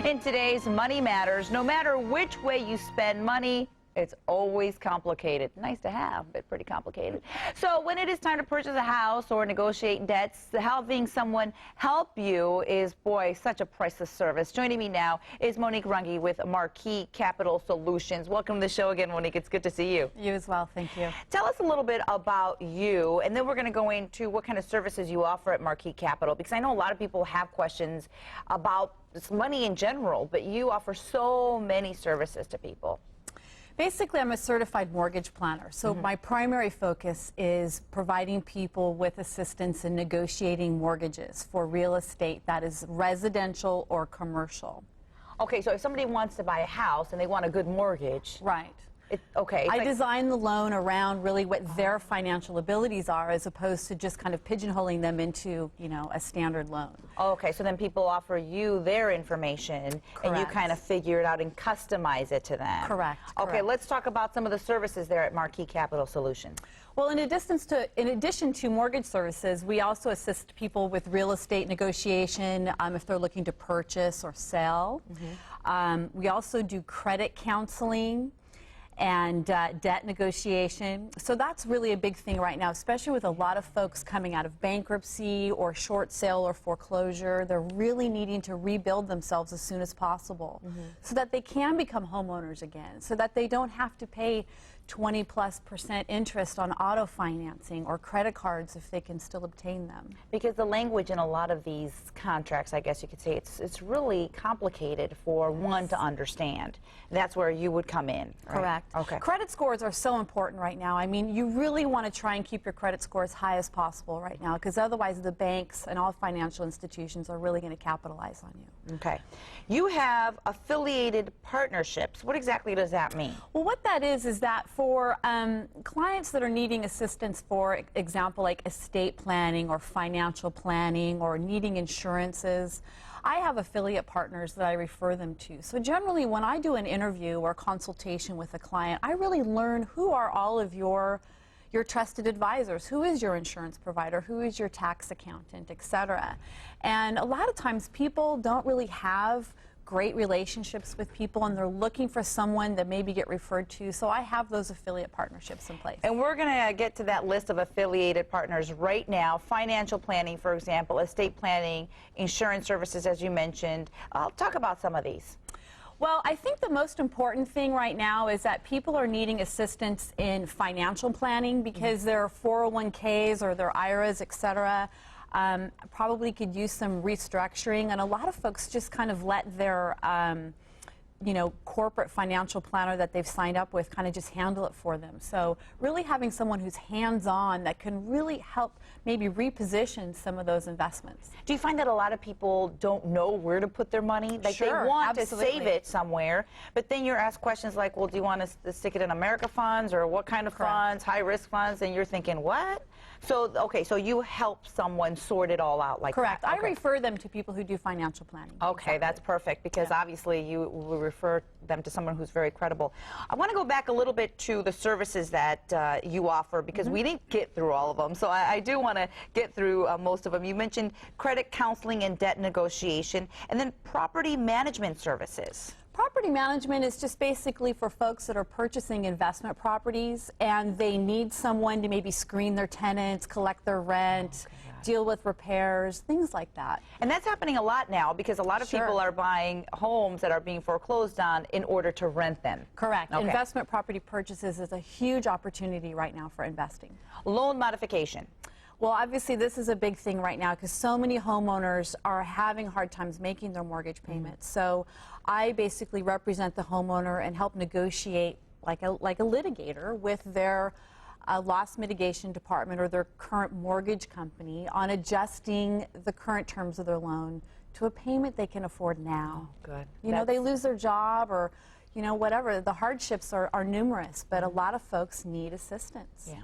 In today's Money Matters, no matter which way you spend money, it's always complicated. Nice to have, but pretty complicated. So when it is time to purchase a house or negotiate debts, having someone help you is, boy, such a priceless service. Joining me now is Monique Runge with Marquis Capital Solutions. Welcome to the show again, Monique. It's good to see you. You as well. Thank you. Tell us a little bit about you, and then we're going to go into what kind of services you offer at Marquis Capital, because I know a lot of people have questions about this money in general, but you offer so many services to people. Basically, I'm a certified mortgage planner, so my primary focus is providing people with assistance in negotiating mortgages for real estate that is residential or commercial. Okay, so if somebody wants to buy a house and they want a good mortgage, Right. I design the loan around really what their financial abilities are, as opposed to just kind of pigeonholing them into, you know, a standard loan. Okay, so then people offer you their information, and you kind of figure it out and customize it to them. Correct. Okay, let's talk about some of the services there at Marquis Capital Solutions. Well, in addition to mortgage services, we also assist people with real estate negotiation if they're looking to purchase or sell. We also do credit counseling and debt negotiation. So that's really a big thing right now, especially with a lot of folks coming out of bankruptcy or short sale or foreclosure. They're really needing to rebuild themselves as soon as possible so that they can become homeowners again, so that they don't have to pay 20+% interest on auto financing or credit cards if they can still obtain them. Because the language in a lot of these contracts, I guess you could say, it's really complicated for one to understand. That's where you would come in, right? Correct. Okay. Credit scores are so important right now. I mean, you really want to try and keep your credit score as high as possible right now, because otherwise the banks and all financial institutions are really going to capitalize on you. Okay. You have affiliated partnerships. What exactly does that mean? Well, what that is that for clients that are needing assistance, for example, like estate planning or financial planning or needing insurances, I have affiliate partners that I refer them to. So generally, when I do an interview or consultation with a client, I really learn who are all of your trusted advisors, who is your insurance provider, who is your tax accountant, etc. And a lot of times people don't really have great relationships with people, and they're looking for someone that maybe get referred to. So I have those affiliate partnerships in place. And we're going to get to that list of affiliated partners right now. Financial planning, for example, estate planning, insurance services, as you mentioned. I'll talk about some of these. Well, I think the most important thing right now is that people are needing assistance in financial planning, because their 401ks or their IRAs, etc., probably could use some restructuring, and a lot of folks just kind of let their you know, corporate financial planner that they've signed up with kind of just handle it for them. So really having someone who's hands-on that can really help maybe reposition some of those investments. Do you find that a lot of people don't know where to put their money? Like, Sure, they want absolutely. to save it somewhere, but then you're asked questions like, well, do you want to stick it in America funds, or what kind of funds, high-risk funds? And you're thinking, what? So, okay, so you help someone sort it all out like Correct. that. I refer them to people who do financial planning. Okay, that's perfect, because obviously you will refer them to someone who's very credible. I want to go back a little bit to the services that you offer, because we didn't get through all of them, so I do want to get through most of them. You mentioned credit counseling and debt negotiation, and then property management services. Property management is just basically for folks that are purchasing investment properties, and they need someone to maybe screen their tenants, collect their rent, deal with repairs, things like that. And that's happening a lot now, because a lot of people are buying homes that are being foreclosed on in order to rent them. Correct. Investment property purchases is a huge opportunity right now for investing. Loan modification. Well, obviously this is a big thing right now, because so many homeowners are having hard times making their mortgage payments. So I basically represent the homeowner and help negotiate like a litigator with their loss mitigation department or their current mortgage company on adjusting the current terms of their loan to a payment they can afford now. Good. You know, they lose their job, or you know, whatever. The hardships are numerous, but a lot of folks need assistance. Yeah.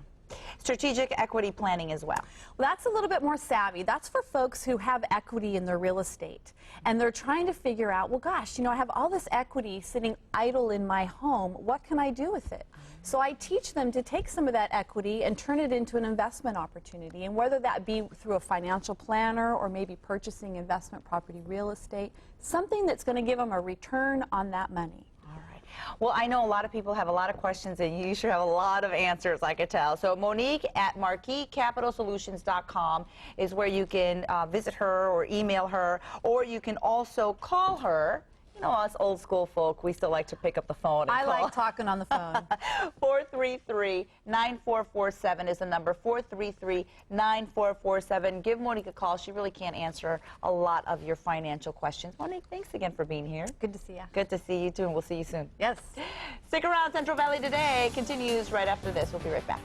Strategic equity planning as well. Well, that's a little bit more savvy. That's for folks who have equity in their real estate. And they're trying to figure out, well, gosh, I have all this equity sitting idle in my home. What can I do with it? So I teach them to take some of that equity and turn it into an investment opportunity. And whether that be through a financial planner or maybe purchasing investment property real estate, something that's going to give them a return on that money. Well, I know a lot of people have a lot of questions, and you should have a lot of answers, I could tell. So Monique at marquiscapitalsolutions.com is where you can visit her or email her, or you can also call her. Us old school folk, we still like to pick up the phone and I call. like talking on the phone. 433-9447 is the number, 433-9447. Give Monique a call. She really can answer a lot of your financial questions. Monique, thanks again for being here. Good to see you. Good to see you, too, and we'll see you soon. Yes. Stick around. Central Valley Today continues right after this. We'll be right back.